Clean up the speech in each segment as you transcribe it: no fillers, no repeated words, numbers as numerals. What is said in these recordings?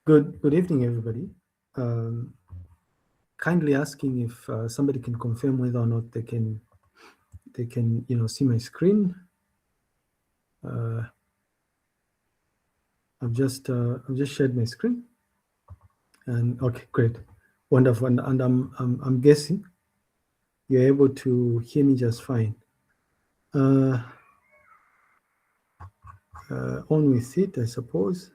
Good evening, everybody. Kindly asking if somebody can confirm whether or not they can see my screen. I've just shared my screen, and okay, great, wonderful, and I'm guessing you're able to hear me just fine. On with it, I suppose.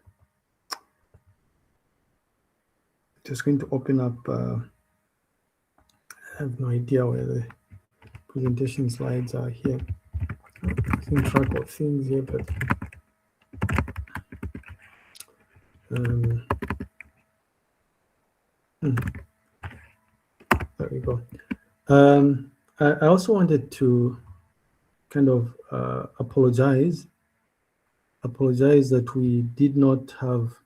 Just going to open up. I have no idea where the presentation slides are here. Losing track of things here, but there we go. I also wanted to kind of apologize that we did not have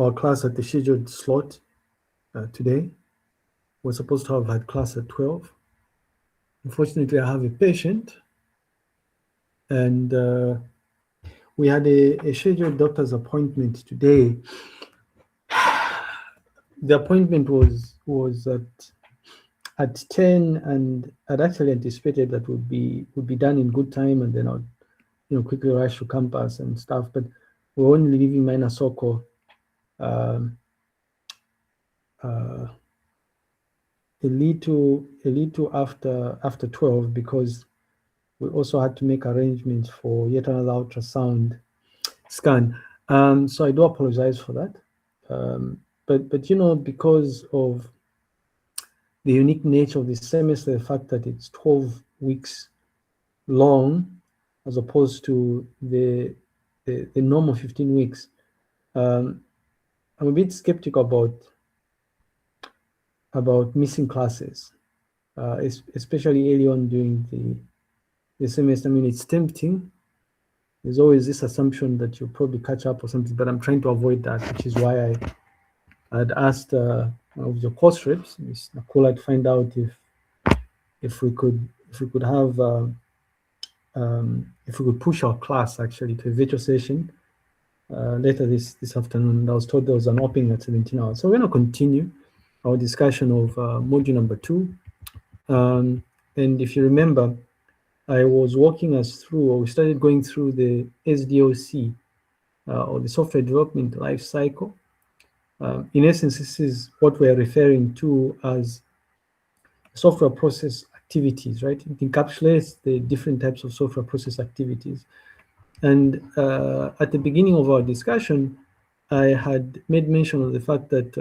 our class at the scheduled slot today. We're supposed to have had class at 12. Unfortunately, I have a patient, and we had a scheduled doctor's appointment today. The appointment was at 10, and I'd actually anticipated that would be done in good time, and then I'd quickly rush to campus and stuff. But we're only leaving Minor Soko a little after 12, because we also had to make arrangements for yet another ultrasound scan. So I do apologize for that. But because of the unique nature of this semester, the fact that it's 12 weeks long as opposed to the normal 15 weeks, I'm a bit skeptical about missing classes, especially early on during the semester. I mean, it's tempting. There's always this assumption that you'll probably catch up or something, but I'm trying to avoid that, which is why I'd asked one of your course reps, Ms. Nakula, to find out if we could have if we could push our class actually to a virtual session later this afternoon. I was told there was an opening at 17 hours. So we're going to continue our discussion of module number 2. And if you remember, I was walking us through, or we started going through the SDLC, or the software development life cycle. In essence, this is what we're referring to as software process activities, right? It encapsulates the different types of software process activities. And at the beginning of our discussion, I had made mention of the fact that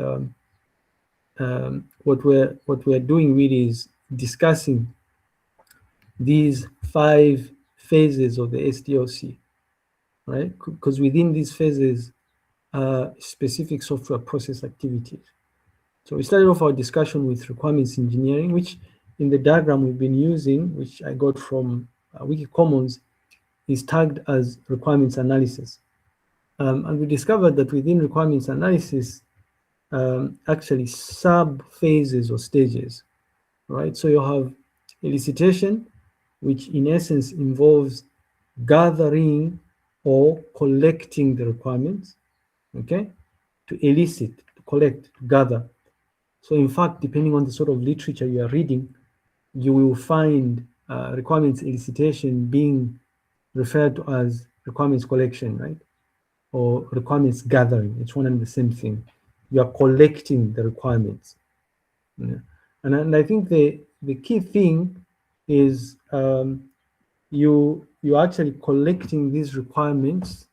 what we're doing really is discussing these 5 phases of the SDLC, right? Because within these phases are specific software process activities. So we started off our discussion with requirements engineering, which in the diagram we've been using, which I got from Wikicommons, is tagged as requirements analysis. And we discovered that within requirements analysis, actually sub-phases or stages, right? So you have elicitation, which in essence involves gathering or collecting the requirements, okay? To elicit, to collect, to gather. So in fact, depending on the sort of literature you are reading, you will find requirements elicitation being referred to as requirements collection, right? Or requirements gathering. It's one and the same thing. You are collecting the requirements. Yeah. And I think the key thing is you're actually collecting these requirements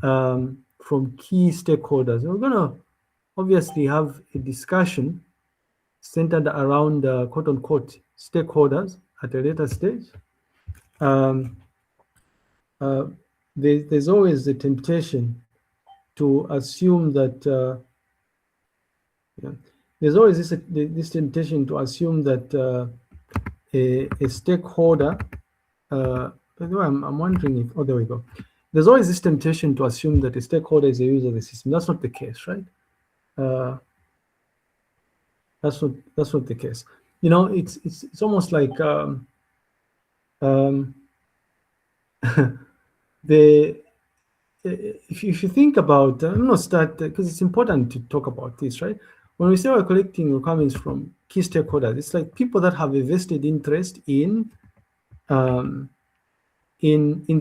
from key stakeholders. We're going to obviously have a discussion centered around quote unquote stakeholders at a later stage. There's always the temptation to assume that there's always this temptation to assume that a stakeholder, by the way, I'm wondering if, oh, there we go. There's always this temptation to assume that a stakeholder is a user of the system. That's not the case, right? That's not the case. You know, it's almost like if you think about, I'm going to start because it's important to talk about this, right? When we say we're collecting requirements from key stakeholders, it's like people that have a vested interest in the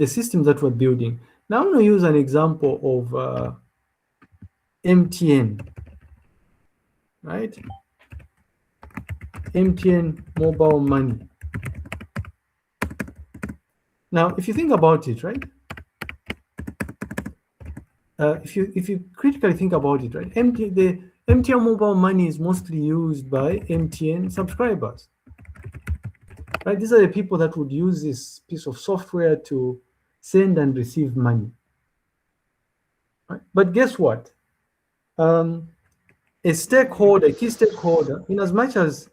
system that we're building. Now I'm going to use an example of MTN, right? MTN mobile money. Now, if you think about it, right? If you critically think about it, right? The MTN mobile money is mostly used by MTN subscribers, right? These are the people that would use this piece of software to send and receive money. Right? But guess what? A stakeholder, a key stakeholder, in as much as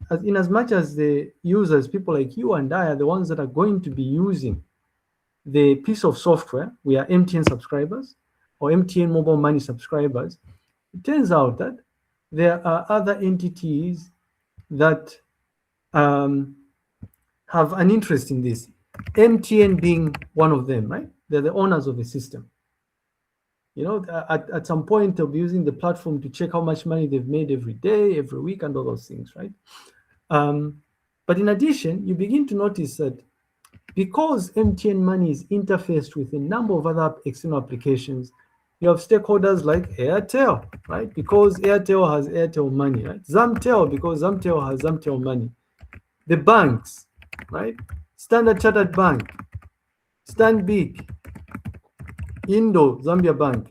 the users, people like you and I, are the ones that are going to be using the piece of software, we are MTN subscribers or MTN mobile money subscribers. It turns out that there are other entities that have an interest in this. MTN being one of them, right? They're the owners of the system. You know, at some point they'll be using the platform to check how much money they've made every day, every week, and all those things, right? But in addition, you begin to notice that because MTN money is interfaced with a number of other external applications, you have stakeholders like Airtel, right? Because Airtel has Airtel money, right? Zamtel, because Zamtel has Zamtel money. The banks, right? Standard Chartered Bank, Stanbic, Indo, Zambia Bank.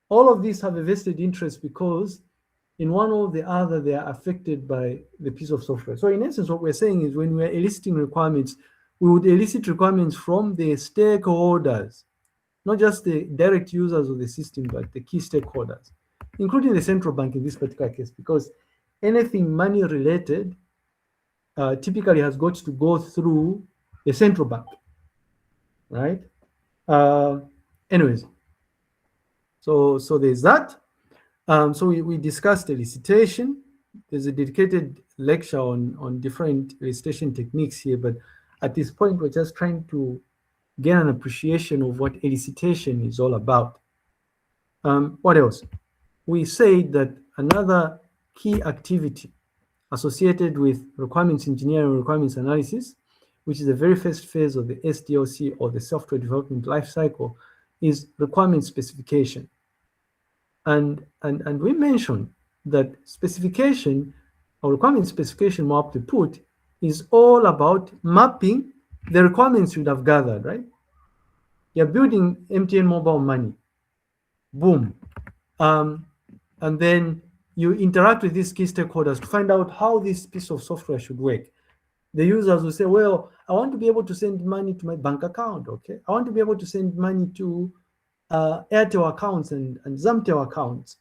All of these have a vested interest because in one or the other, they are affected by the piece of software. So in essence, what we're saying is when we're eliciting requirements, we would elicit requirements from the stakeholders, not just the direct users of the system, but the key stakeholders, including the central bank in this particular case, because anything money related typically has got to go through the central bank, right? Anyways, so there's that. So we discussed elicitation. There's a dedicated lecture on different elicitation techniques here, but at this point, we're just trying to get an appreciation of what elicitation is all about. What else? We said that another key activity associated with requirements engineering, requirements analysis, which is the very first phase of the SDLC or the software development lifecycle, is requirement specification. And we mentioned that specification or requirement specification, more aptly put, is all about mapping the requirements you'd have gathered, right? You're building MTN mobile money, boom. And then you interact with these key stakeholders to find out how this piece of software should work. The users will say, well, I want to be able to send money to my bank account, okay? I want to be able to send money to Airtel accounts and Zamtel accounts.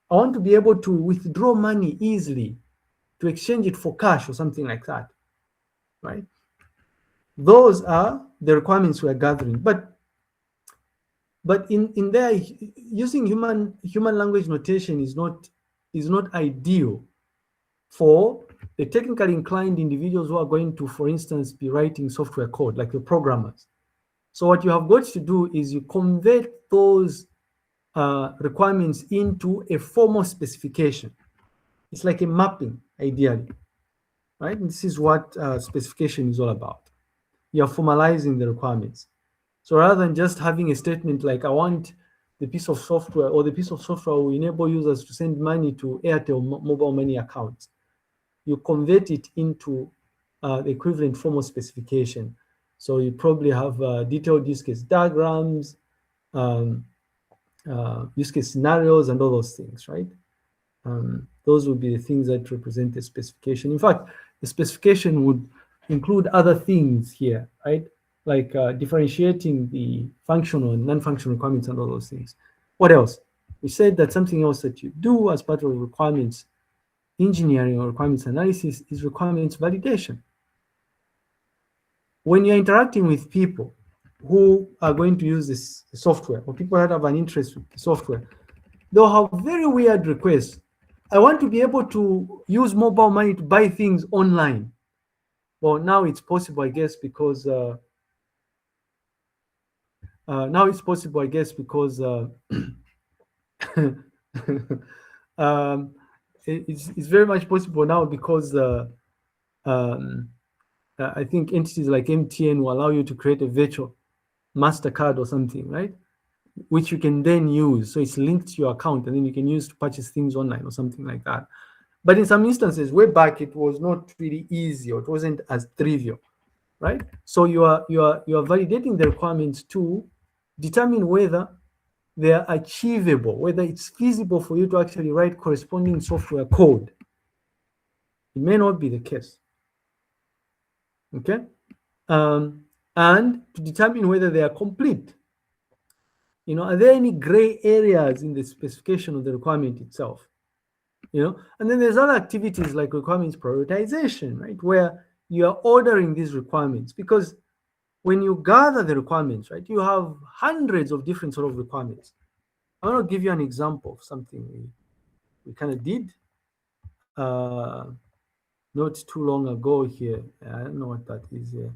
I want to be able to withdraw money easily, to exchange it for cash or something like that, right? Those are the requirements we're gathering. But in there, using human language notation is not ideal for the technically inclined individuals who are going to, for instance, be writing software code, like the programmers. So what you have got to do is you convert those requirements into a formal specification. It's like a mapping, ideally, right? And this is what specification is all about. You're formalizing the requirements. So rather than just having a statement like, I want the piece of software, or the piece of software will enable users to send money to Airtel mobile money accounts, you convert it into the equivalent formal specification. So you probably have detailed use case diagrams, use case scenarios, and all those things, right? Those would be the things that represent the specification. In fact, the specification would include other things here, right? Like differentiating the functional and non-functional requirements and all those things. What else? We said that something else that you do as part of requirements engineering or requirements analysis is requirements validation. When you're interacting with people who are going to use this software, or people that have an interest with the software, they'll have very weird requests. I want to be able to use mobile money to buy things online. Well, now it's possible, I guess, because Now it's possible, I guess, because it's very much possible now because um, I think entities like MTN will allow you to create a virtual MasterCard or something, right? Which you can then use. So it's linked to your account and then you can use to purchase things online or something like that. But in some instances, way back, it was not really easy or it wasn't as trivial, right? So you are validating the requirements to determine whether they are achievable, whether it's feasible for you to actually write corresponding software code. It may not be the case. Okay? And to determine whether they are complete. You know, are there any gray areas in the specification of the requirement itself? You know, and then there's other activities like requirements prioritization, right? Where you are ordering these requirements, because when you gather the requirements, right, you have hundreds of different sort of requirements. I want to give you an example of something we kind of did not too long ago here. I don't know what that is here.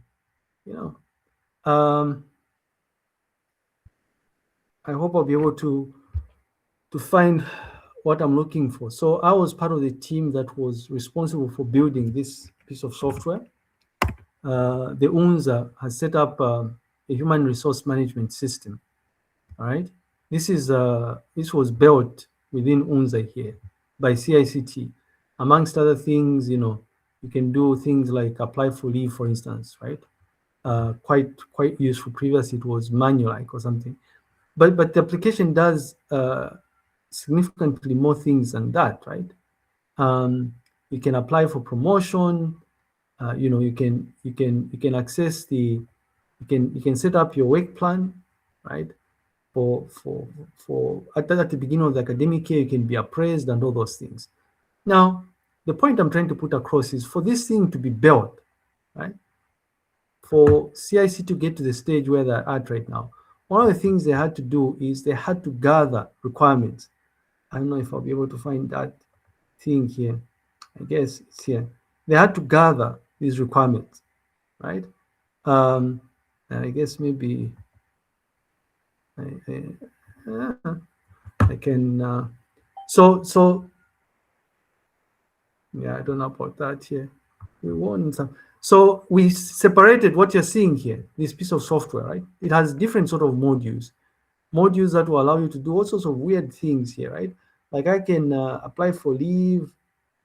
You know, I hope I'll be able to find what I'm looking for. So I was part of the team that was responsible for building this piece of software. The UNZA has set up a human resource management system. All right, this was built within UNZA here by CICT. Amongst other things, you know, you can do things like apply for leave, for instance, right? Quite useful. Previously, it was manual or something, but the application does significantly more things than that, right? You can apply for promotion. You know, you can access you can set up your work plan, right? For at the beginning of the academic year, you can be appraised and all those things. Now, the point I'm trying to put across is for this thing to be built, right? For CIC to get to the stage where they're at right now, one of the things they had to do is they had to gather requirements. I don't know if I'll be able to find that thing here. I guess it's here. They had to gather these requirements, right? And I guess maybe I can. So yeah, I don't know about that here. We want some. So we separated what you're seeing here. This piece of software, right? It has different sort of modules that will allow you to do all sorts of weird things here, right? Like I can apply for leave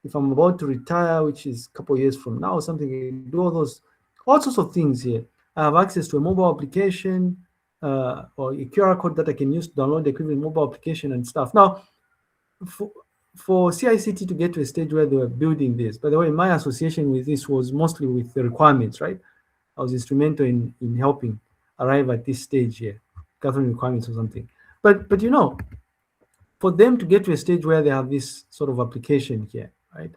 if I'm about to retire, which is a couple of years from now or something. I can do all sorts of things here. I have access to a mobile application or a QR code that I can use to download the equivalent mobile application and stuff. Now, for CICT to get to a stage where they were building this, by the way, my association with this was mostly with the requirements, right? I was instrumental in helping arrive at this stage here, gathering requirements or something. But you know, for them to get to a stage where they have this sort of application here, right?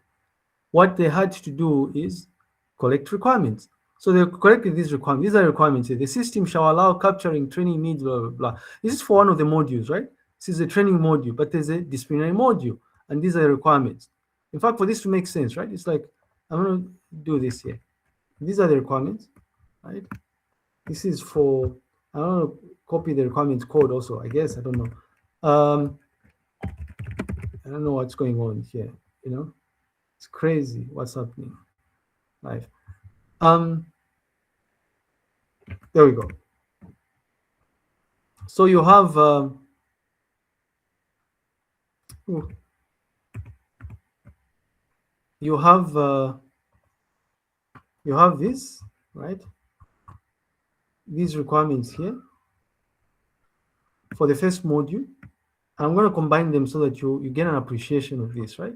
What they had to do is collect requirements. So they collected these requirements. These are requirements here. The system shall allow capturing training needs, blah, blah, blah. This is for one of the modules, right? This is a training module, but there's a disciplinary module, and these are the requirements. In fact, for this to make sense, right? It's like, I'm going to do this here. These are the requirements, right? This is for, I don't know, copy the requirements code also, I guess, I don't know. I don't know what's going on here, you know? It's crazy what's happening. Life. There we go. So you have you have this, right? These requirements here for the first module. I'm going to combine them so that you get an appreciation of this, right?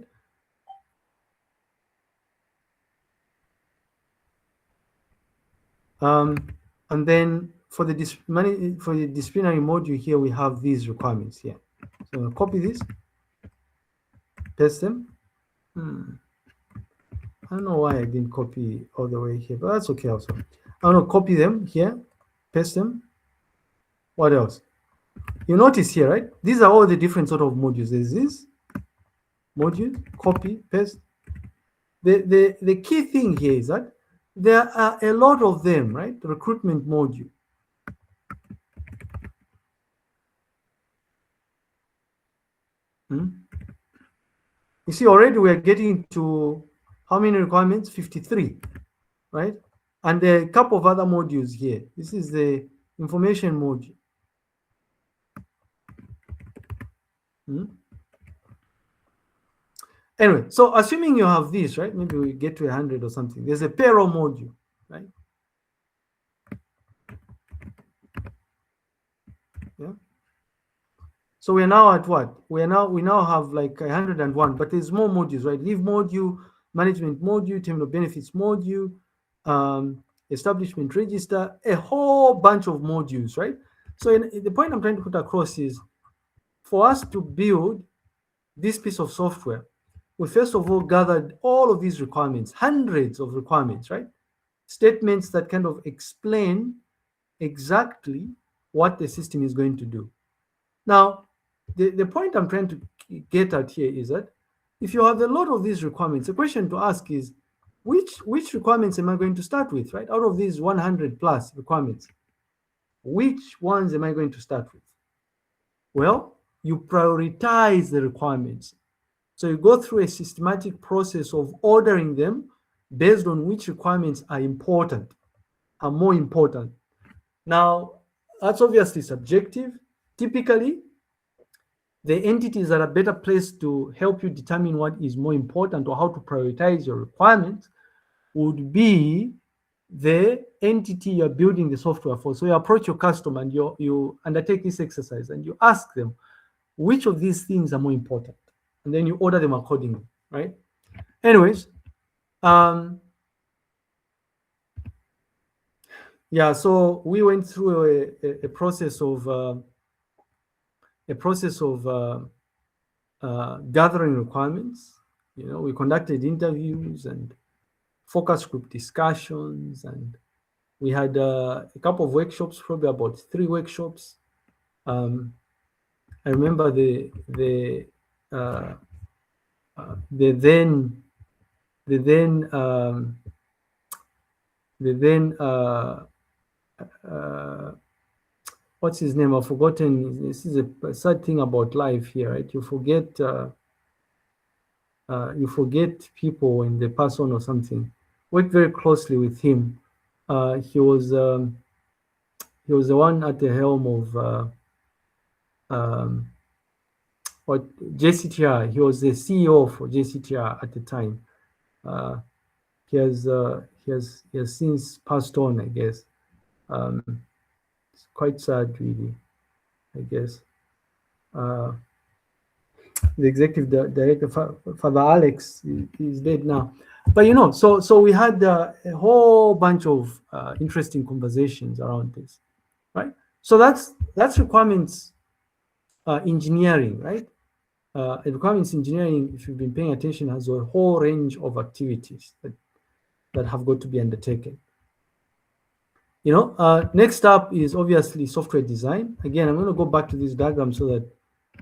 And then for the disciplinary module here, we have these requirements here. So I'm going to copy this, paste them. I don't know why I didn't copy all the way here, but that's okay also. I'm going to copy them here, paste them. What else? You notice here, right? These are all the different sort of modules. There's this module, copy, paste. The key thing here is that there are a lot of them, right? The recruitment module. You see, already we're getting to how many requirements? 53, right? And there are a couple of other modules here. This is the information module. Anyway, so assuming you have this, right? Maybe we get to 100 or something. There's a payroll module, right? Yeah. So we're now at what? We now have like 101, but there's more modules, right? Leave module, management module, terminal of benefits module, establishment register, a whole bunch of modules, right? So the point I'm trying to put across is for us to build this piece of software, we first of all gathered all of these requirements, hundreds of requirements, right? Statements that kind of explain exactly what the system is going to do. Now, the point I'm trying to get at here is that if you have a lot of these requirements, the question to ask is, which requirements am I going to start with, right? Out of these 100 plus requirements, which ones am I going to start with? Well, you prioritize the requirements. So you go through a systematic process of ordering them based on which requirements are important, are more important. Now, that's obviously subjective. Typically, the entities that are better placed to help you determine what is more important or how to prioritize your requirements would be the entity you're building the software for. So you approach your customer and you undertake this exercise and you ask them, which of these things are more important? And then you order them accordingly, right? Anyways, yeah, so we went through a process of gathering requirements. You know, we conducted interviews and focus group discussions, and we had a couple of workshops, probably about 3 workshops. I remember the then what's his name? I've forgotten. This is a sad thing about life here, right? You forget people when they pass on or something. Worked very closely with him. He was the one at the helm of JCTR. He was the CEO for JCTR at the time. He has since passed on, I guess. It's quite sad, really, I guess. The executive director, Father Alex, is dead now. But you know, so we had a whole bunch of interesting conversations around this, right? So that's requirements engineering, right? Requirements engineering, if you've been paying attention, has a whole range of activities that have got to be undertaken. You know, next up is obviously software design. Again, I'm going to go back to this diagram so that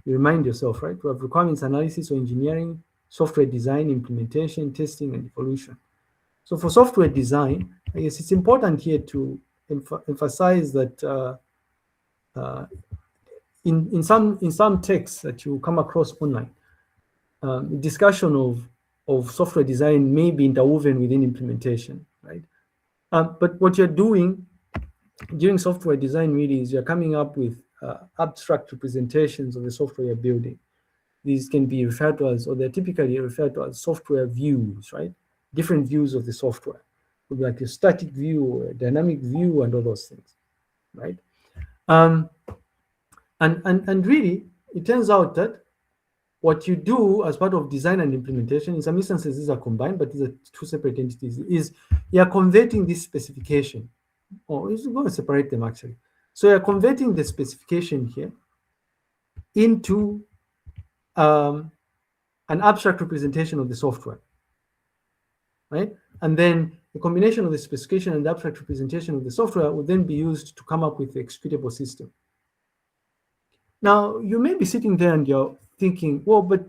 you remind yourself, right? We have requirements analysis or engineering, software design, implementation, testing, and evolution. So for software design, I guess it's important here to emphasize that in some texts that you come across online, discussion of software design may be interwoven within implementation, right? But what you're doing during software design really is you're coming up with abstract representations of the software you're building. These can be referred to as, or they're typically referred to as software views, right? Different views of the software. It could be like a static view or a dynamic view and all those things, right? And really, it turns out that what you do as part of design and implementation, in some instances these are combined, but these are 2 separate entities, is you're converting this specification, or you're going to separate them actually. So you're converting the specification here into an abstract representation of the software, right? And then the combination of the specification and the abstract representation of the software will then be used to come up with the executable system. Now, you may be sitting there and you're thinking, well, but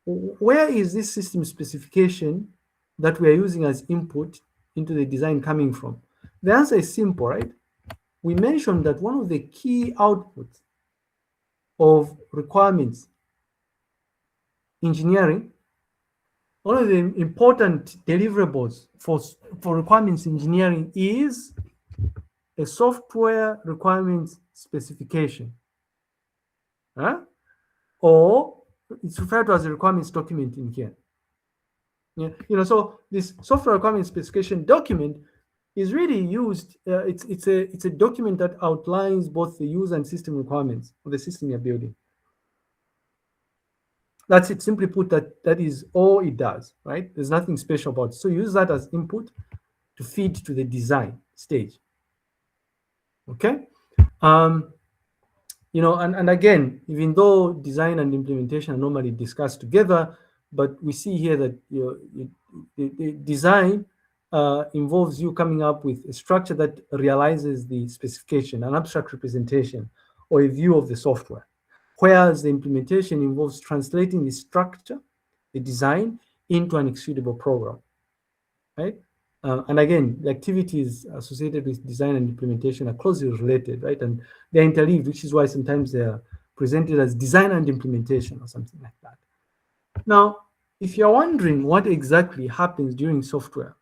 where is this system specification that we are using as input into the design coming from? The answer is simple, right? We mentioned that one of the key outputs of requirements engineering, one of the important deliverables for requirements engineering is a software requirements specification, or it's referred to as a requirements document in here. Yeah, so this software requirements specification document is really used. It's a document that outlines both the user and system requirements of the system you're building. That's it. Simply put, that is all it does, right? There's nothing special about it. So use that as input to feed to the design stage. Okay. And again, even though design and implementation are normally discussed together, but we see here that the design involves you coming up with a structure that realizes the specification, an abstract representation, or a view of the software. Whereas the implementation involves translating the structure, the design, into an executable program, right? And again, the activities associated with design and implementation are closely related, right? And they're interleaved, which is why sometimes they're presented as design and implementation or something like that. Now, if you're wondering what exactly happens during software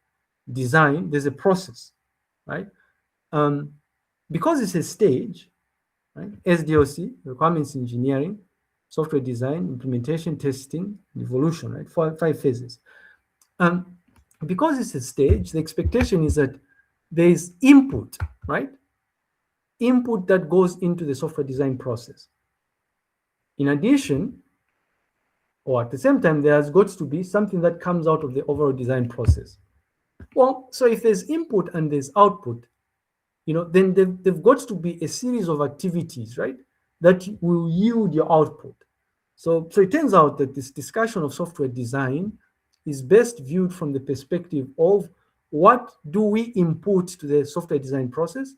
design, there's a process, right? Because it's a stage, right? SDLC, requirements engineering, software design, implementation, testing, evolution, right? 5 phases. Because it's a stage, the expectation is that there is input, right? Input that goes into the software design process. In addition, or at the same time, there has got to be something that comes out of the overall design process. Well, so if there's input and there's output, then they've got to be a series of activities, right, that will yield your output. So it turns out that this discussion of software design is best viewed from the perspective of what do we input to the software design process,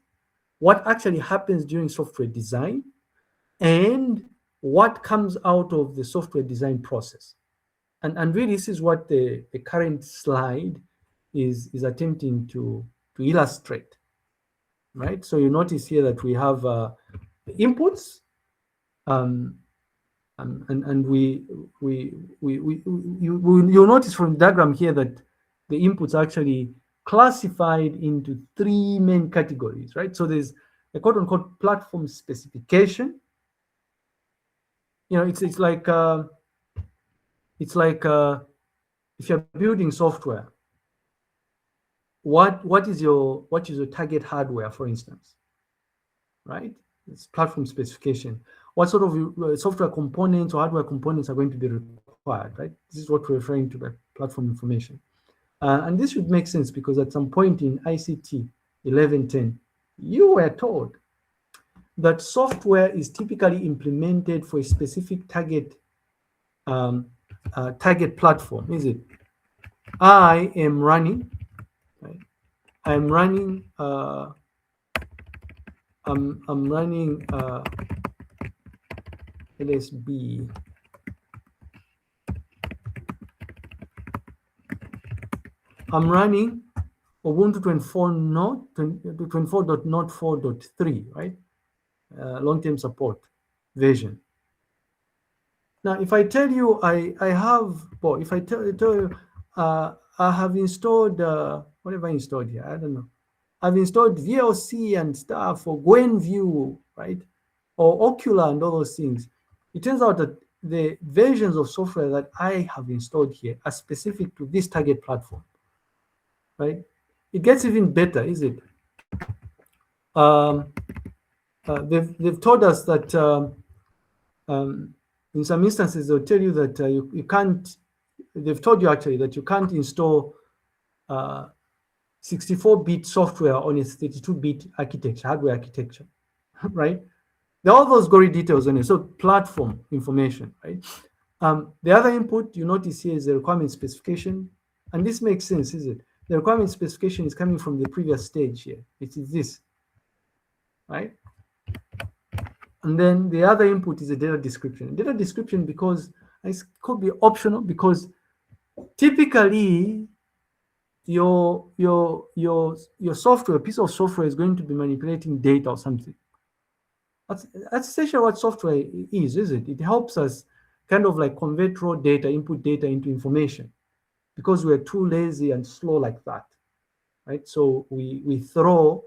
what actually happens during software design, and what comes out of the software design process. And really, this is what the current slide is attempting to illustrate, right? So you notice here that we have the inputs, and you'll notice from the diagram here that the inputs are actually classified into 3 main categories, right? So there's a quote-unquote platform specification. It's like if you're building software, what is your target hardware, for instance, right? It's platform specification. What sort of software components or hardware components are going to be required, right? This is what we're referring to by platform information. And this should make sense because at some point in ICT 1110, you were told that software is typically implemented for a specific target platform, is it? I am running, right? I'm running LSB. I'm running Ubuntu 24.04.3, right? Long-term support version. Now, if I tell you I have, well, if I tell you I have installed, what have I installed here? I don't know. I've installed VLC and stuff, or Gwenview, right? Or Ocular and all those things. It turns out that the versions of software that I have installed here are specific to this target platform, right? It gets even better, is it? They've told us that in some instances, they'll tell you that you can't, they've told you actually that you can't install 64-bit software on a 32-bit architecture, hardware architecture, right? There are all those gory details on it. So platform information, right? The other input you notice here is the requirement specification. And this makes sense, is it? The requirement specification is coming from the previous stage here. It is this, right? And then the other input is a data description. Data description, because it could be optional, because typically your software, piece of software is going to be manipulating data or something. That's essentially what software is it? It helps us kind of like convert raw data, input data into information, because we're too lazy and slow like that, right? So we throw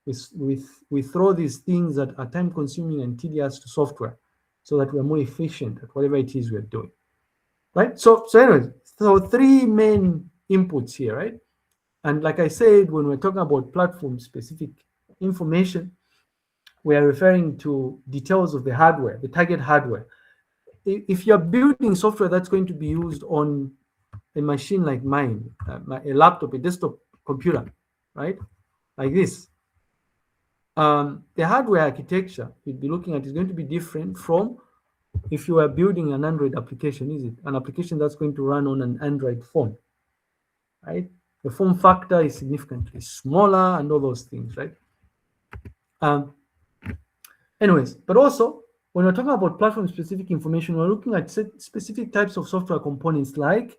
these things that are time consuming and tedious to software so that we're more efficient at whatever it is we're doing, right? So anyways, so three main inputs here, right? And like I said, when we're talking about platform specific information, we are referring to details of the hardware, the target hardware. If you're building software that's going to be used on a machine like mine, a laptop, a desktop computer, right? Like this. The hardware architecture you'd be looking at is going to be different from if you are building an Android application, is it? An application that's going to run on an Android phone, right? The form factor is significantly smaller and all those things, right? Anyways, but also when we're talking about platform-specific information, we're looking at specific types of software components like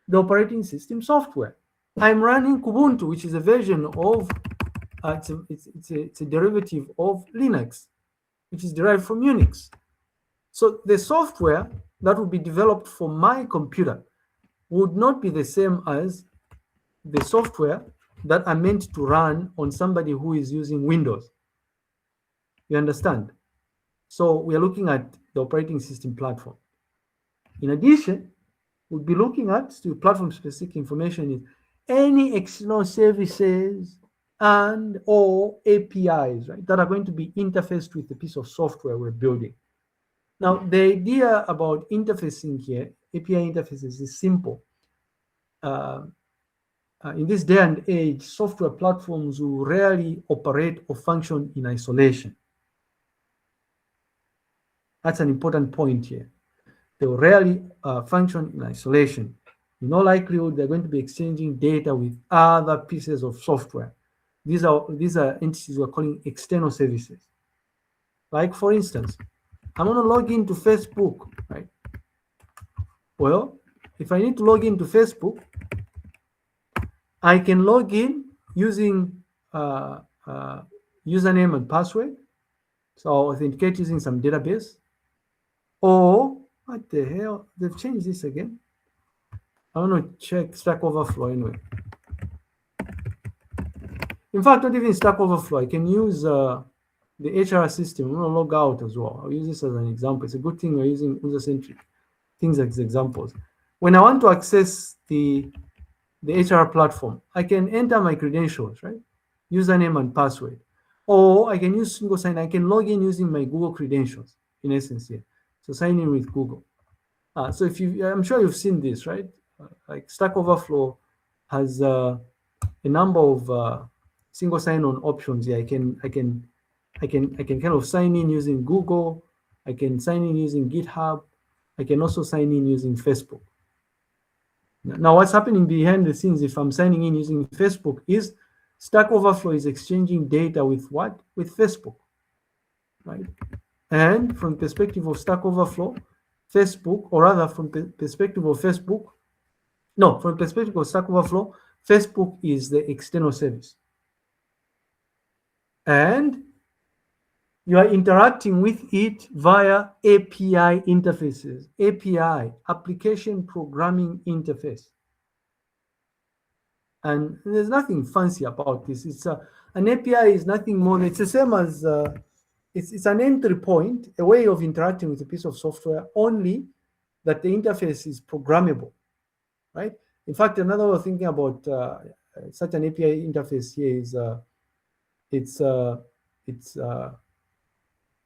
the operating system software. I'm running Kubuntu, which is a version of, it's a derivative of Linux, which is derived from Unix. So the software that would be developed for my computer would not be the same as the software that are meant to run on somebody who is using Windows. You understand? So we are looking at the operating system platform. In addition, we'll be looking at platform-specific information is any external services and or APIs, right, that are going to be interfaced with the piece of software we're building. Now, the idea about interfacing here, API interfaces, is simple. In this day and age, software platforms will rarely operate or function in isolation. That's an important point here. They will rarely function in isolation. In all likelihood, they're going to be exchanging data with other pieces of software. These are entities we're calling external services. Like, for instance, I'm going to log into Facebook, right? Well, if I need to log into Facebook, I can log in using username and password. So I'll authenticate using some database. Or, what the hell? They've changed this again. I want to check Stack Overflow anyway. In fact, not even Stack Overflow. I can use the HR system. I'm going to log out as well. I'll use this as an example. It's a good thing we're using user-centric things as examples. When I want to access the HR platform, I can enter my credentials, right? Username and password. Or I can use single sign. I can log in using my Google credentials, in essence here. So sign in with Google. So I'm sure you've seen this, right? Like Stack Overflow has a number of single sign-on options here. I can kind of sign in using Google. I can sign in using GitHub. I can also sign in using Facebook. Now, what's happening behind the scenes if I'm signing in using Facebook is Stack Overflow is exchanging data with what? With Facebook, right? And from the perspective of Stack Overflow, Facebook, or rather from the perspective of Facebook, no, from the perspective of Stack Overflow, Facebook is the external service. And you are interacting with it via API interfaces. API, application programming interface. And there's nothing fancy about this. It's an API is nothing more. It's the same as it's an entry point, a way of interacting with a piece of software, only that the interface is programmable, right? In fact, another way of thinking about such an API interface here is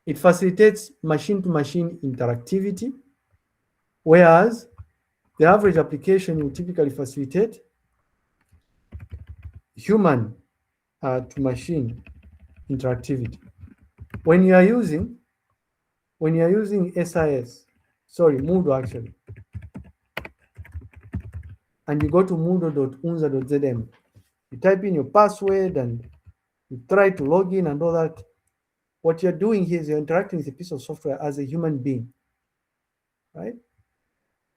it facilitates machine-to-machine interactivity, whereas the average application will typically facilitate human-to-machine interactivity. When you are using Moodle actually, and you go to moodle.unza.zm, you type in your password and you try to log in and all that. What you're doing here is you're interacting with a piece of software as a human being, right?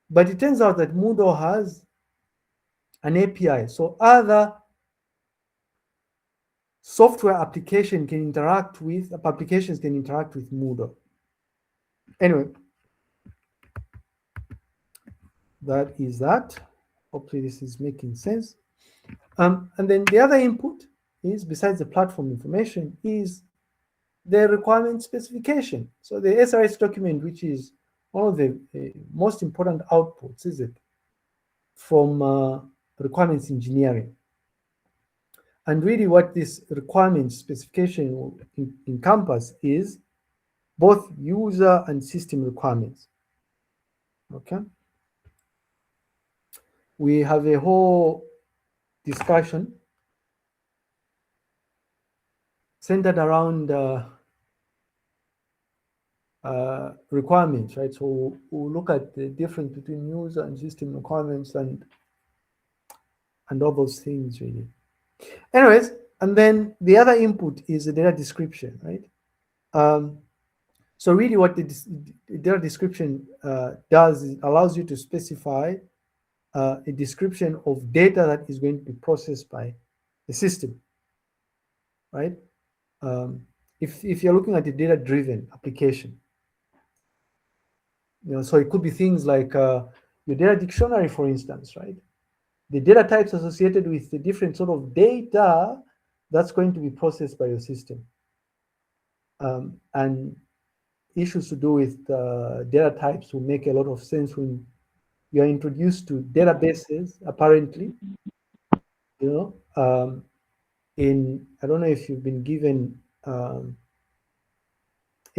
But it turns out that Moodle has an API, so other software applications can interact with Moodle. Anyway, that is that. Hopefully this is making sense. And then the other input is, besides the platform information, is the requirement specification. So the SRS document, which is one of the most important outputs, is it, from requirements engineering. And really what this requirement specification will encompass is both user and system requirements. Okay. We have a whole discussion centered around requirements, right? So we'll look at the difference between user and system requirements and all those things, really. Anyways, and then the other input is the data description, right? So really what the data description does is allows you to specify a description of data that is going to be processed by the system, right? If you're looking at a data-driven application, so it could be things like your data dictionary, for instance, right? The data types associated with the different sort of data that's going to be processed by your system. And issues to do with data types will make a lot of sense when you are introduced to databases, apparently. I don't know if you've been given a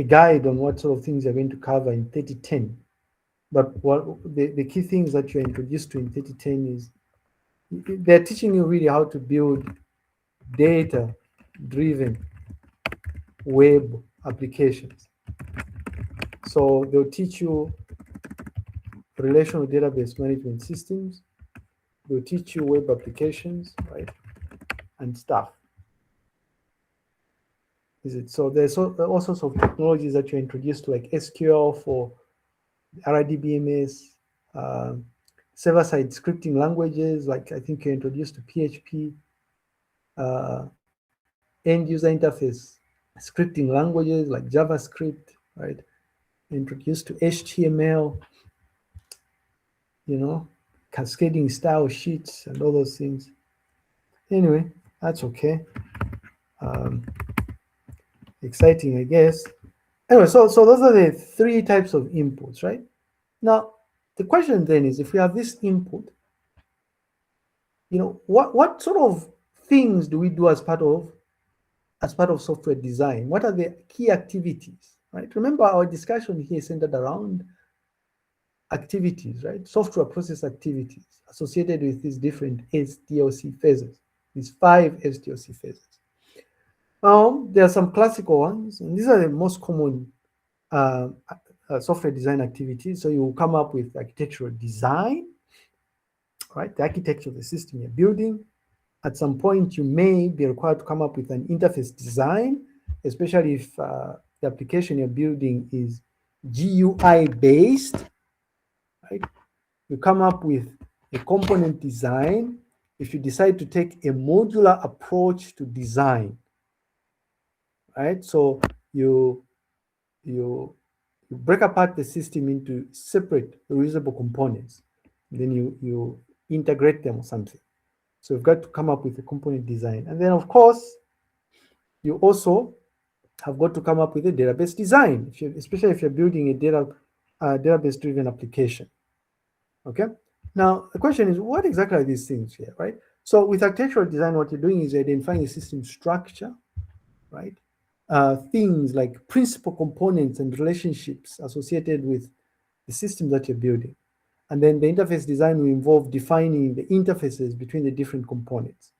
guide on what sort of things you're going to cover in 3010. But what the key things that you're introduced to in 3010 is they're teaching you really how to build data-driven web applications. So they'll teach you relational database management systems. They'll teach you web applications, right, and stuff. Is it? So there's all sorts of technologies that you're introduced to, like SQL for RDBMS, server-side scripting languages, like I think you're introduced to PHP, end-user interface scripting languages like JavaScript, right? Introduced to HTML, cascading style sheets and all those things. Anyway, that's okay. Exciting, I guess. Anyway, so those are the three types of inputs, right? Now, the question then is, if we have this input, what sort of things do we do as part of software design? What are the key activities, right? Remember, our discussion here is centered around activities, right? Software process activities associated with these different SDLC phases, these 5 SDLC phases. There are some classical ones, and these are the most common software design activities. So you will come up with architectural design, right? The architecture of the system you're building. At some point, you may be required to come up with an interface design, especially if the application you're building is GUI based, right? You come up with a component design if you decide to take a modular approach to design, right? So you break apart the system into separate reusable components, then you integrate them or something. So you've got to come up with a component design. And then, of course, you also have got to come up with a database design, especially if you're building a database-driven application. Okay? Now, the question is, what exactly are these things here, right? So with architectural design, what you're doing is you're identifying a system structure, right? Things like principal components and relationships associated with the system that you're building. And then the interface design will involve defining the interfaces between the different components.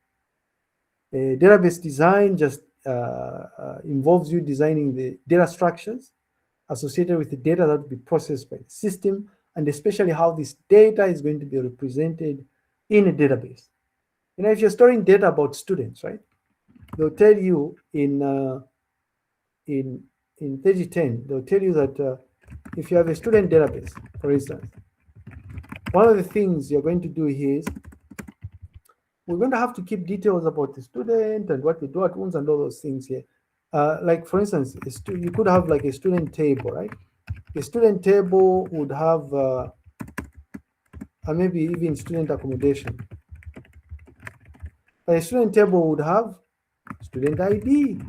Database design just involves you designing the data structures associated with the data that will be processed by the system, and especially how this data is going to be represented in a database. If you're storing data about students, right, they'll tell you in 3010, they'll tell you that if you have a student database, for instance, one of the things you're going to do here is we're going to have to keep details about the student and what they do at once and all those things here. Like, for instance, you could have like a student table, right? A student table would have and maybe even student accommodation. A student table would have student ID,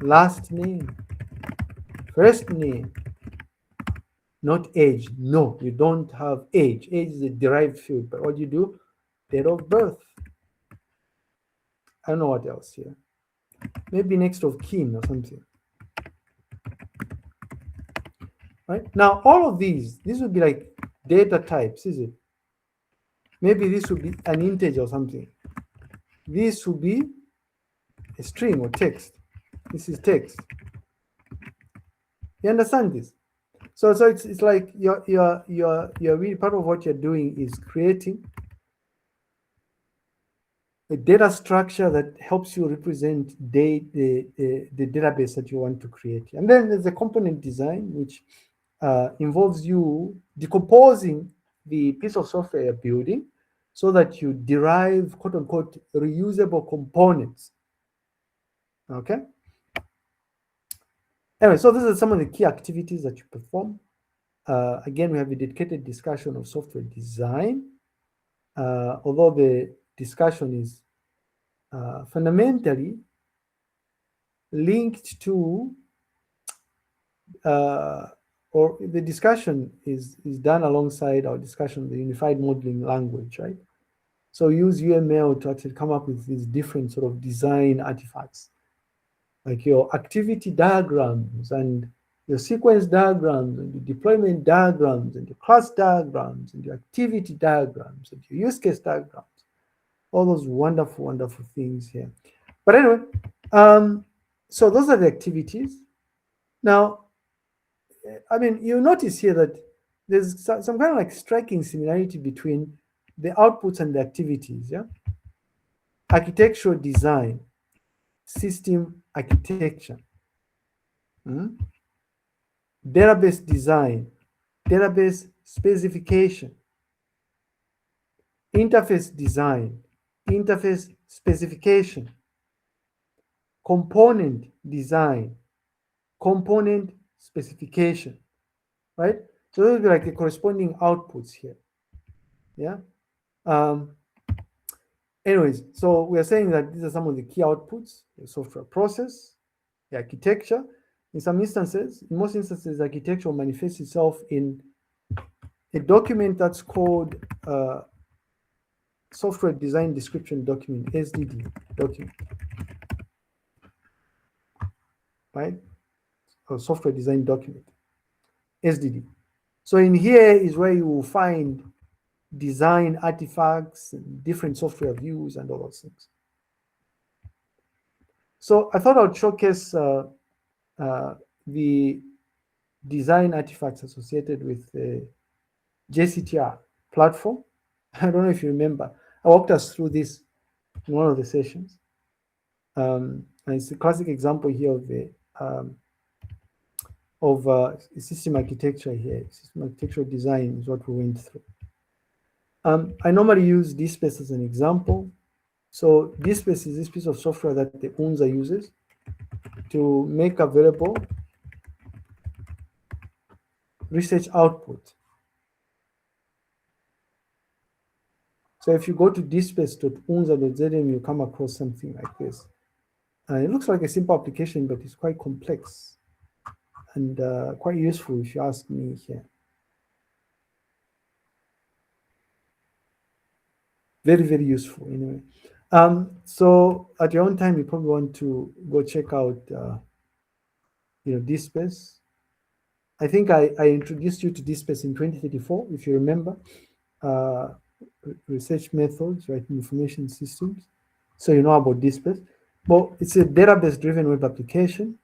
last name, first name, not age. No, you don't have age. Age is a derived field, but what you do, date of birth. I don't know what else here. Maybe next of kin or something. Right? Now, all of these would be like data types, is it? Maybe this would be an integer or something. This would be a string or text. This is text. You understand this? So it's like you're really, part of what you're doing is creating a data structure that helps you represent the database that you want to create. And then there's a component design, which involves you decomposing the piece of software you're building so that you derive, quote unquote, reusable components. Okay? Anyway, so these are some of the key activities that you perform. Again, we have a dedicated discussion of software design, although the discussion is fundamentally linked to, or the discussion is done alongside our discussion of the unified modeling language, right? So use UML to actually come up with these different sort of design artifacts, like your activity diagrams and your sequence diagrams and your deployment diagrams and your class diagrams and your activity diagrams and your use case diagrams, all those wonderful, wonderful things here. But anyway, so those are the activities. Now, I mean, you notice here that there's some kind of like striking similarity between the outputs and the activities, yeah? Architectural design, system architecture, database design, database specification, interface design, interface specification, component design, component specification, right? So those will be like the corresponding outputs here, yeah? Anyways, so we are saying that these are some of the key outputs: the software process, the architecture. In some instances, in most instances, architecture will manifest itself in a document that's called software design description document, SDD document, right? Or software design document, SDD. So in here is where you will find design artifacts and different software views and all those things. So I thought I would showcase the design artifacts associated with the JCTR platform. I don't know if you remember, I walked us through this in one of the sessions. And it's a classic example here of the system architecture here. System architectural design is what we went through. I normally use DSpace as an example. So DSpace is this piece of software that the UNZA uses to make available research output. So if you go to dspace.unza.zm, you come across something like this. It looks like a simple application, but it's quite complex and quite useful if you ask me here. Very, very useful anyway. So at your own time, you probably want to go check out DSpace. I think I introduced you to DSpace in 2034, if you remember. Research methods, right? Information systems. So you know about DSpace. Well, it's a database-driven web application,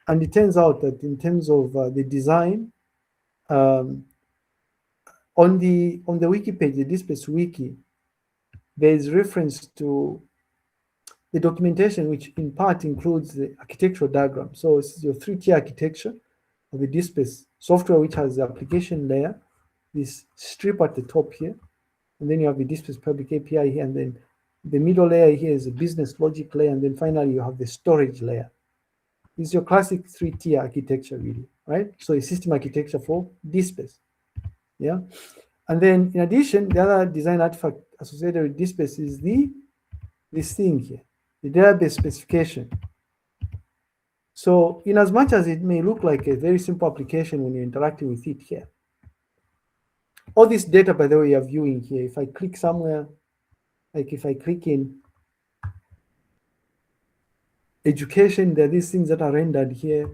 and it turns out that in terms of the design, on the wiki page, the DSpace wiki, there is reference to the documentation, which in part includes the architectural diagram. So it's your 3-tier architecture of the DSpace software, which has the application layer, this strip at the top here, and then you have the DSpace public API here, and then the middle layer here is a business logic layer, and then finally you have the storage layer. This is your classic 3-tier architecture, really, right? So a system architecture for DSpace. Yeah. And then in addition, the other design artifact associated with DSpace is this thing here, the database specification. So in as much as it may look like a very simple application when you're interacting with it here, all this data, by the way, you're viewing here, if I click somewhere, like if I click in education, there are these things that are rendered here.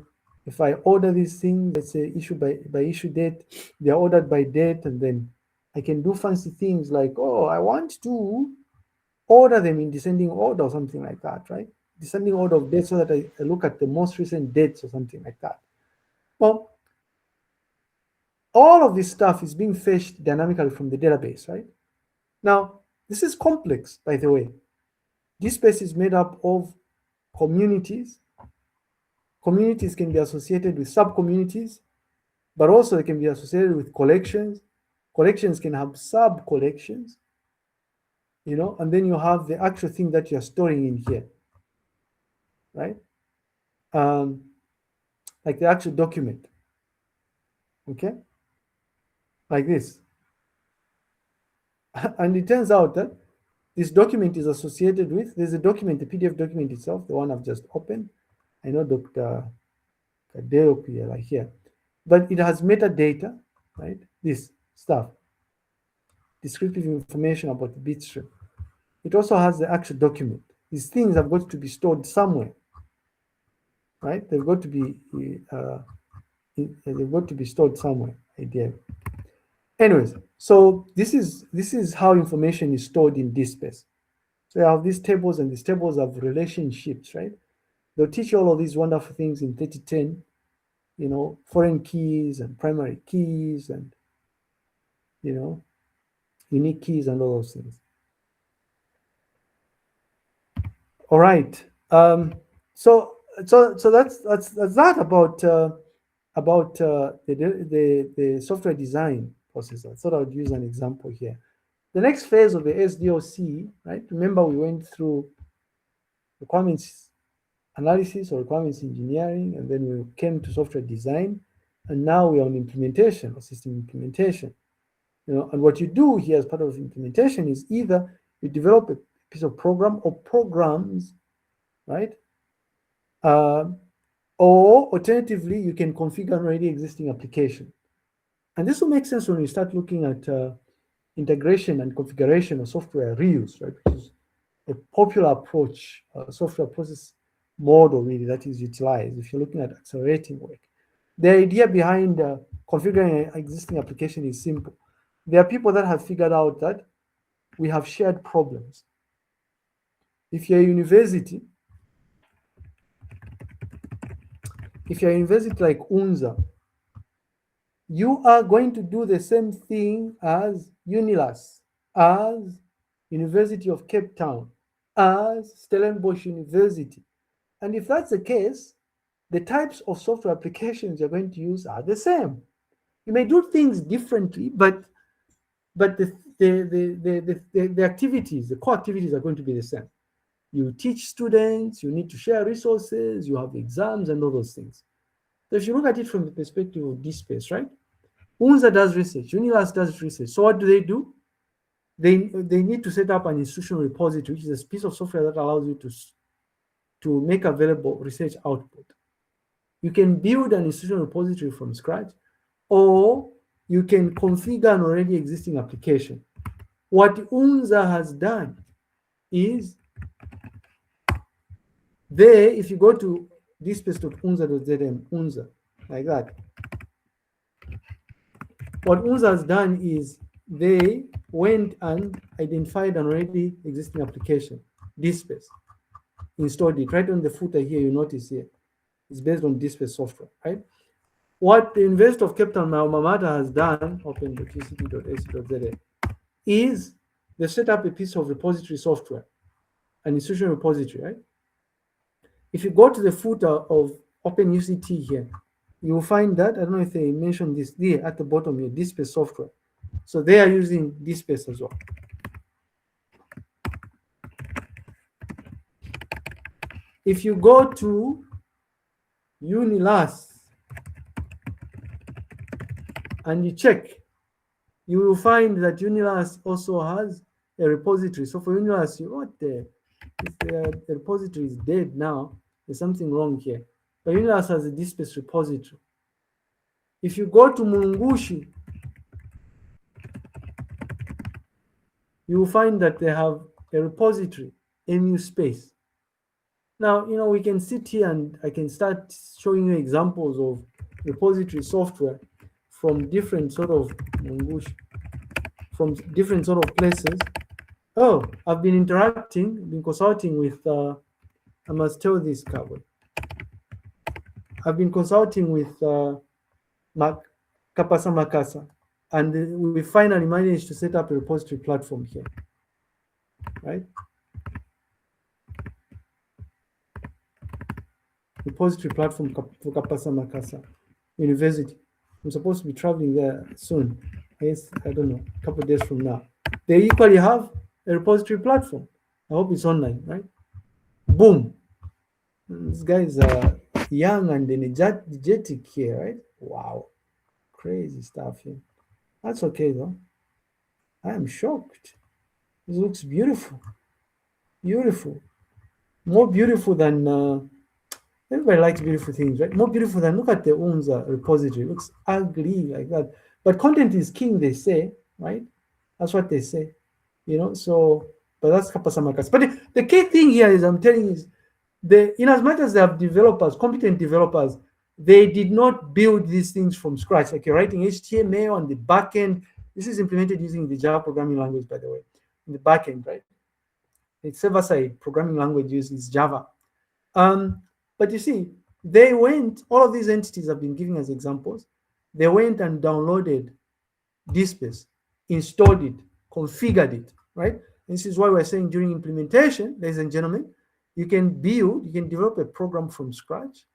If I order these things, let's say issue by issue date, they're ordered by date, and then I can do fancy things like, oh, I want to order them in descending order or something like that, right? Descending order of dates so that I look at the most recent dates or something like that. Well, all of this stuff is being fetched dynamically from the database, right? Now, this is complex, by the way. This space is made up of communities. Communities can be associated with sub-communities, but also they can be associated with collections. Collections can have sub-collections, you know, and then you have the actual thing that you're storing in here, right? Like the actual document, okay? Like this. And it turns out that this document is associated with, there's a document, the PDF document itself, the one I've just opened. I know Dr. Kadeo here, but it has metadata, right? This stuff, descriptive information about the bit stream. It also has the actual document. These things have got to be stored somewhere, right? They've got to be stored somewhere, ideally. Anyways, so this is how information is stored in DSpace. So you have these tables, and these tables have relationships, right? They'll teach you all of these wonderful things in 3010, you know, foreign keys and primary keys and, you know, unique keys and all those things. All right. So that's that about the software design process. I thought I would use an example here. The next phase of the SDLC, right? Remember, we went through requirements analysis or requirements engineering, and then we came to software design, and now we're on implementation or system implementation. You know, and what you do here as part of implementation is either you develop a piece of program or programs, right? Or alternatively, you can configure an already existing application. And this will make sense when we start looking at integration and configuration of software reuse, right? Which is a popular approach, software process model really that is utilized if you're looking at accelerating work. The idea behind configuring an existing application is simple. There are people that have figured out that we have shared problems. If you're a university, like UNZA, you are going to do the same thing as UNILAS, as University of Cape Town, as Stellenbosch University. And if that's the case, the types of software applications you're going to use are the same. You may do things differently, but the activities, the core activities are going to be the same. You teach students, you need to share resources, you have exams and all those things. So if you look at it from the perspective of DSpace, right? UNZA does research, UNILAS does research. So what do? They need to set up an institutional repository, which is a piece of software that allows you to make available research output. You can build an institutional repository from scratch, or you can configure an already existing application. What UNZA has done is, there, if you go to dspace.unza.zm, UNZA, like that, what UNZA has done is they went and identified an already existing application, DSpace, installed it right on the footer here. You notice here, it's based on DSpace software, right? What the University of Cape Town, my alma mater, has done, open.uct.ac.za, is they set up a piece of repository software, an institutional repository, right? If you go to the footer of OpenUCT here, you will find that, I don't know if they mentioned this there at the bottom here, DSpace software. So they are using DSpace as well. If you go to UNILAS and you check, you will find that Unilas also has a repository. So for Unilas, if the repository is dead now, there's something wrong here. But Unilas has a DSpace repository. If you go to Mulungushi, you will find that they have a repository, MU space. Now, we can sit here and I can start showing you examples of repository software from different sort of places. Oh, I've been consulting with, I must tell this, Cowboy. I've been consulting with Kapasa Makasa, and we finally managed to set up a repository platform here, right? Repository platform for Kapasa Makasa University. I'm supposed to be traveling there soon. I guess, I don't know, a couple of days from now. They equally have a repository platform. I hope it's online, right? Boom. This guy is young and energetic here, right? Wow. Crazy stuff here. That's okay, though. I am shocked. This looks beautiful. Beautiful. More beautiful than... everybody likes beautiful things, right? More beautiful than, look at the UNZA repository. It looks ugly like that. But content is king, they say, right? That's what they say, so, but that's Kapasamakas. But the key thing here is, I'm telling you, is in as much as they have developers, competent developers, they did not build these things from scratch. Like you're writing HTML on the back end. This is implemented using the Java programming language, by the way, in the back end, right? It's server-side programming language uses Java. But you see, all of these entities have been giving us examples. They went and downloaded DSpace, installed it, configured it, right? This is why we're saying during implementation, ladies and gentlemen, you can develop a program from scratch,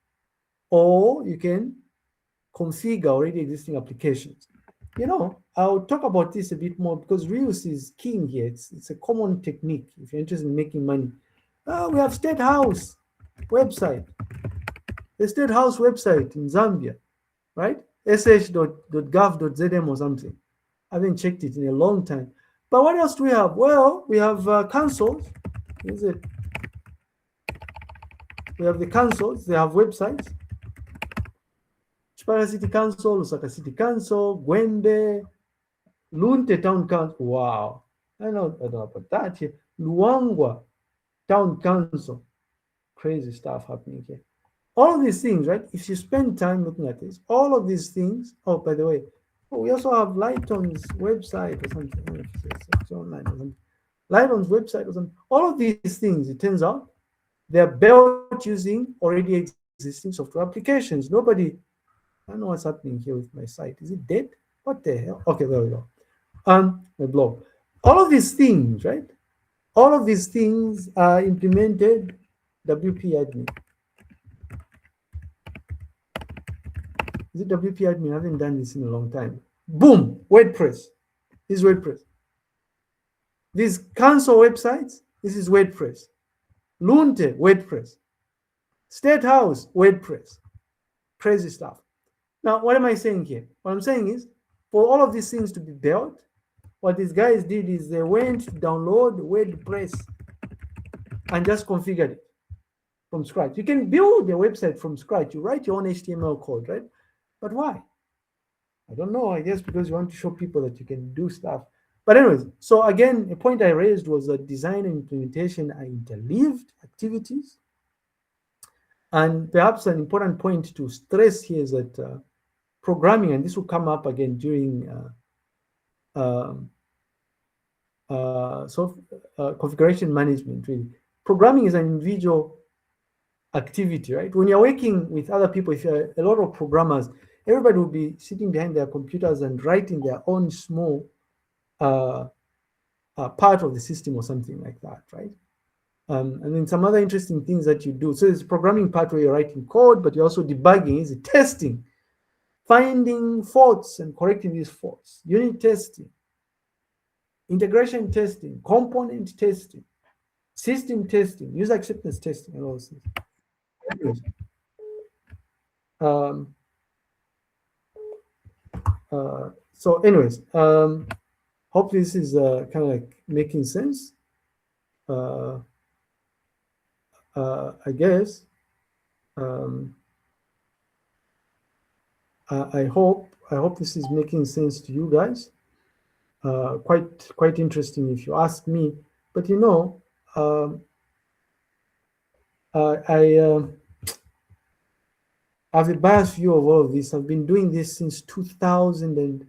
or you can configure already existing applications. I'll talk about this a bit more because reuse is king here. It's a common technique if you're interested in making money. We have State House website, the State House website in Zambia, right? sh.gov.zm or something. I haven't checked it in a long time. But what else do we have? Well, we have councils. Is it? We have the councils. They have websites. Chipara City Council, Lusaka City Council, Gwembe, Lunte Town Council. Wow. I don't know about that here. Luangwa Town Council. Crazy stuff happening here. All of these things, right? If you spend time looking at this, all of these things. Oh, by the way, we also have Lighton's website or something. I don't know if it's online or something. Lighton's website or something. All of these things, it turns out, they're built using already existing software applications. I don't know what's happening here with my site. Is it dead? What the hell? Okay, there we go. My blog. All of these things, right? All of these things are implemented WP admin. Is it WP admin? I haven't done this in a long time. Boom, WordPress. This is WordPress. These council websites, this is WordPress. Lunte, WordPress. State House, WordPress. Crazy stuff. Now, what am I saying here? What I'm saying is, for all of these things to be built, what these guys did is they went to download WordPress and just configured it from scratch. You can build a website from scratch. You write your own HTML code, right? But why? I don't know. I guess because you want to show people that you can do stuff. But anyways, so again, a point I raised was that design and implementation are interleaved activities. And perhaps an important point to stress here is that programming, and this will come up again during configuration management, really. Programming is an individual activity, right? When you're working with other people, if you're a lot of programmers, everybody will be sitting behind their computers and writing their own small part of the system or something like that, right? And then some other interesting things that you do. So there's a programming part where you're writing code, but you're also debugging, is it testing, finding faults and correcting these faults, unit testing, integration testing, component testing, system testing, user acceptance testing, and all those things. So anyways, hope this is kind of like making sense. I guess. I hope this is making sense to you guys. Quite interesting if you ask me. But you know, I have a biased view of all of this. I've been doing this since 2000 and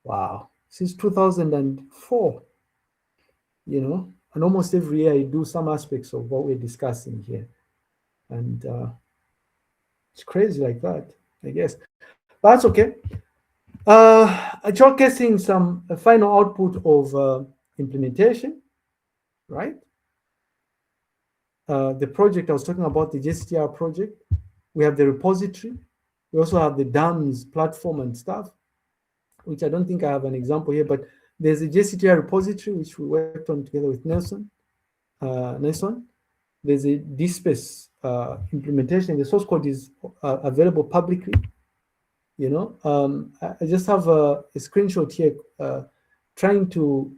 wow, since 2004. You know, and almost every year I do some aspects of what we're discussing here, and it's crazy like that, I guess. But that's okay. Showcasing some final output of implementation, right? The project I was talking about, the JCTR project, we have the repository. We also have the DAMS platform and stuff, which I don't think I have an example here, but there's a JCTR repository, which we worked on together with Nelson. There's a DSpace implementation. The source code is available publicly. You know, I just have a screenshot here trying to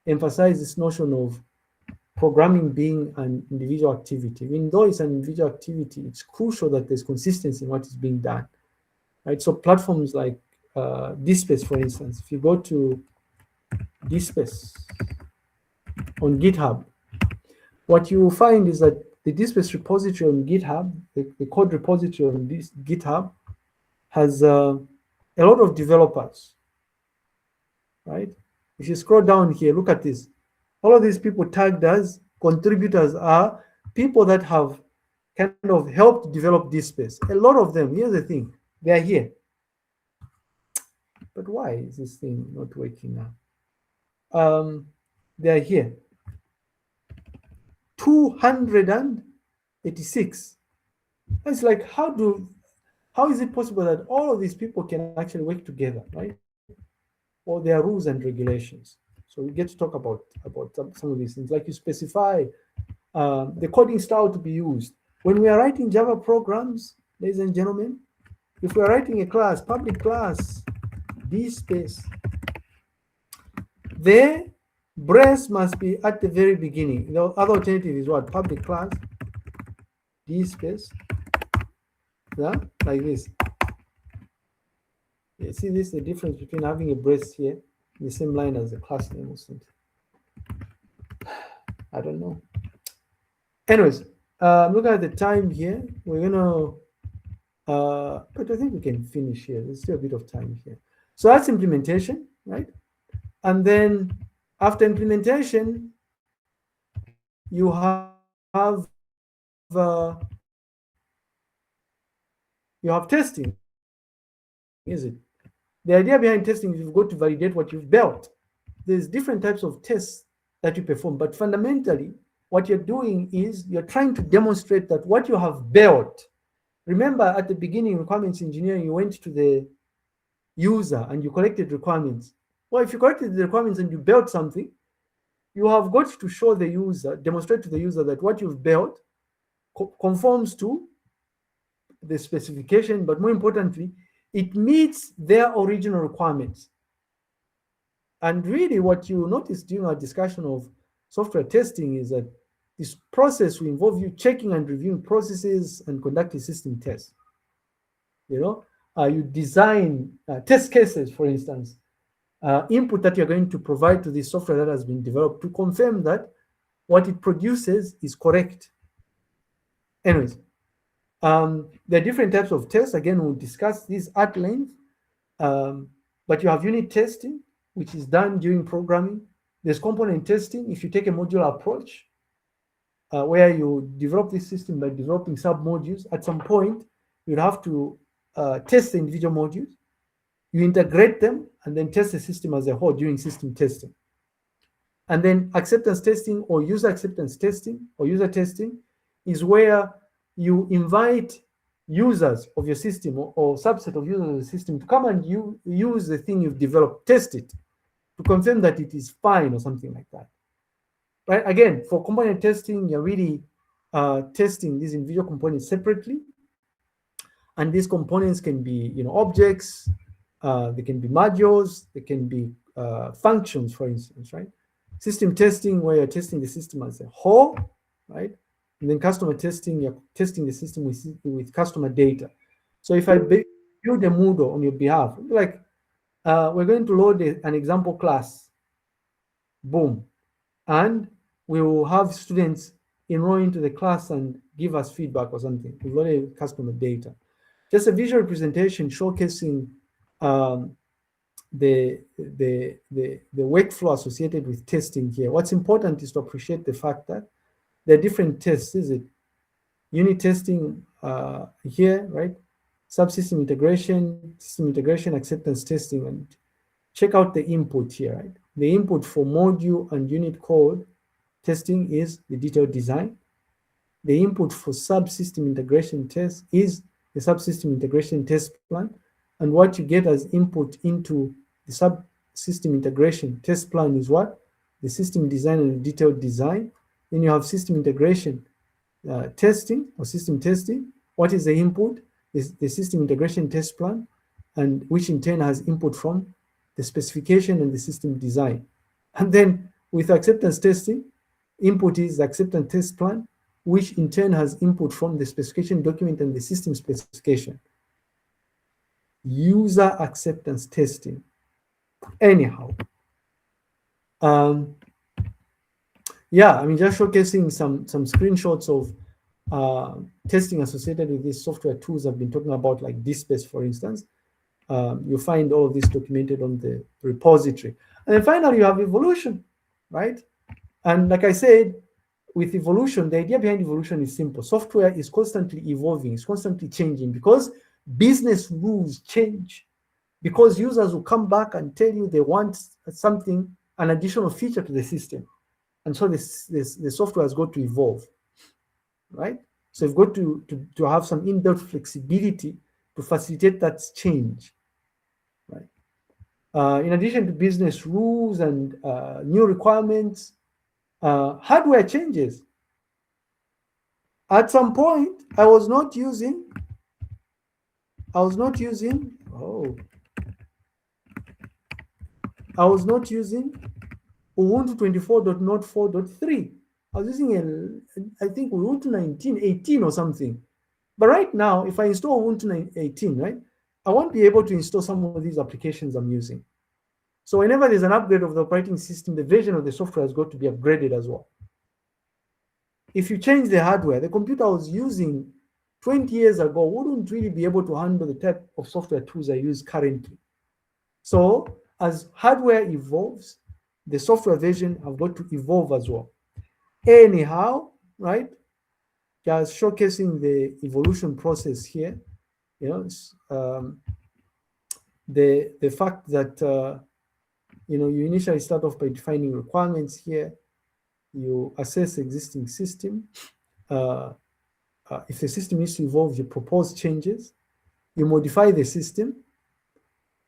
emphasize this notion of programming being an individual activity. Even though it's an individual activity, it's crucial that there's consistency in what is being done, right? So platforms like DSpace, for instance, if you go to DSpace on GitHub, what you will find is that the DSpace repository on GitHub, the code repository on this GitHub, has a lot of developers, right? If you scroll down here, look at this. All of these people tagged as contributors are people that have kind of helped develop DSpace. A lot of them, here's the thing, they are here. But why is this thing not working now? They are here. 286. It's like, how is it possible that all of these people can actually work together, right? Or there are rules and regulations. So we get to talk about some of these things. Like you specify the coding style to be used. When we are writing Java programs, ladies and gentlemen, if we are writing a class, public class, DSpace, the brace must be at the very beginning. The other alternative is what? Public class, DSpace, yeah, like this. You see this, the difference between having a brace here, the same line as the class name or something. I don't know. Anyways, looking at the time here, we're gonna, but I think we can finish here. There's still a bit of time here. So that's implementation, right? And then after implementation, you have testing, is it? The idea behind testing is you've got to validate what you've built. There's different types of tests that you perform, but fundamentally, what you're doing is you're trying to demonstrate that what you have built. Remember at the beginning, requirements engineering, you went to the user and you collected requirements. Well, if you collected the requirements and you built something, you have got to show the user, demonstrate to the user that what you've built conforms to the specification, but more importantly, it meets their original requirements. And really what you notice during our discussion of software testing is that this process will involve you checking and reviewing processes and conducting system tests. You know, you design test cases, for instance, input that you're going to provide to this software that has been developed to confirm that what it produces is correct. Anyways, there are different types of tests. Again, we'll discuss this at length. But you have unit testing, which is done during programming. There's component testing. If you take a modular approach, where you develop this system by developing sub-modules, at some point, you'd have to test the individual modules. You integrate them and then test the system as a whole during system testing. And then acceptance testing or user acceptance testing or user testing is where you invite users of your system or subset of users of the system to come and use the thing you've developed, test it to confirm that it is fine or something like that. Right? Again, for component testing, you're really testing these individual components separately. And these components can be, objects, They can be modules, they can be functions, for instance, right? System testing, where you're testing the system as a whole, right? And then customer testing, you're testing the system with customer data. So if I build a Moodle on your behalf, like we're going to load an example class, boom, and we will have students enroll into the class and give us feedback or something. We've loaded customer data. Just a visual representation showcasing the workflow associated with testing here. What's important is to appreciate the fact that there are different tests, is it? Unit testing here, right? Subsystem integration, system integration, acceptance testing, and check out the input here, right? The input for module and unit code testing is the detailed design. The input for subsystem integration test is the subsystem integration test plan. And what you get as input into the subsystem integration test plan is what? The system design and the detailed design. Then you have system integration testing or system testing. What is the input? Is the system integration test plan, and which in turn has input from the specification and the system design. And then with acceptance testing, input is the acceptance test plan, which in turn has input from the specification document and the system specification. User acceptance testing. Anyhow, yeah, I mean, just showcasing some screenshots of testing associated with these software tools I've been talking about, like DSpace, for instance. You'll find all of this documented on the repository. And then finally, you have evolution, right? And like I said, with evolution, the idea behind evolution is simple. Software is constantly evolving, it's constantly changing because business rules change, because users will come back and tell you they want something, an additional feature to the system. And so the software has got to evolve, right? So you've got to have some inbuilt flexibility to facilitate that change, right? In addition to business rules and new requirements, hardware changes. At some point, I was not using Ubuntu 24.04.3. I was using I think Ubuntu 19.18 or something. But right now, if I install Ubuntu 18, right, I won't be able to install some of these applications I'm using. So whenever there's an upgrade of the operating system, the version of the software has got to be upgraded as well. If you change the hardware, the computer I was using 20 years ago wouldn't really be able to handle the type of software tools I use currently. So as hardware evolves, the software version have got to evolve as well. Anyhow, right? Just showcasing the evolution process here. You know, the fact that you know, you initially start off by defining requirements here. You assess existing system. If the system needs to evolve, you propose changes. You modify the system.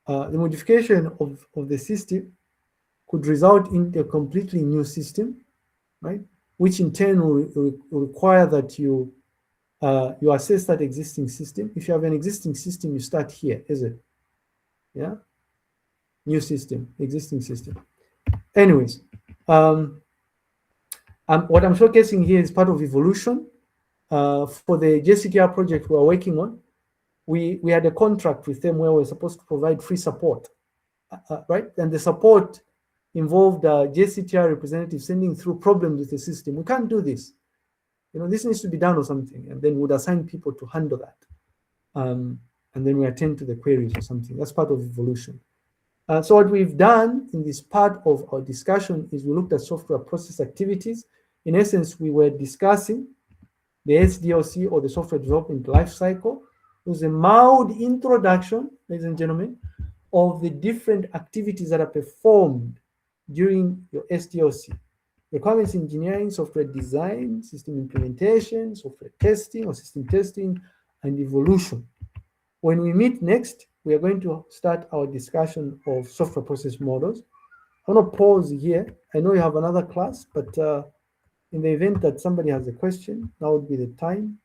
The modification of the system could result in a completely new system, right? Which in turn will require that you assess that existing system. If you have an existing system, you start here, is it? Yeah. New system, existing system. Anyways, what I'm showcasing here is part of evolution. For the JCTR project we're working on, we had a contract with them where we're supposed to provide free support, right? And the support involved JCTR representatives sending through problems with the system. We can't do this. You know, this needs to be done or something, and then we'd assign people to handle that. And then we attend to the queries or something. That's part of evolution. So what we've done in this part of our discussion is we looked at software process activities. In essence, we were discussing the SDLC, or the software development lifecycle. It was a mild introduction, ladies and gentlemen, of the different activities that are performed during your SDLC. Requirements engineering, software design, system implementation, software testing or system testing, and evolution. When we meet next, we are going to start our discussion of software process models. I'm going to pause here. I know you have another class, but in the event that somebody has a question, now would be the time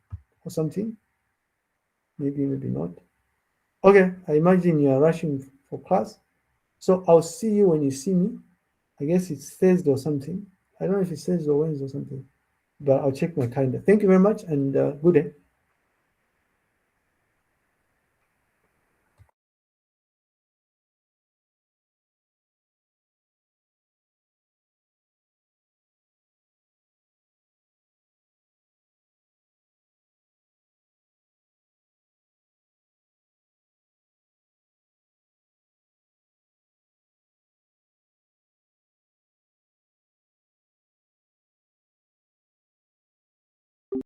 or something. Maybe, maybe not. Okay, I imagine you are rushing for class. So I'll see you when you see me. I guess it's Thursday or something. I don't know if it's Thursday or Wednesday or something, but I'll check my calendar. Thank you very much, and good day.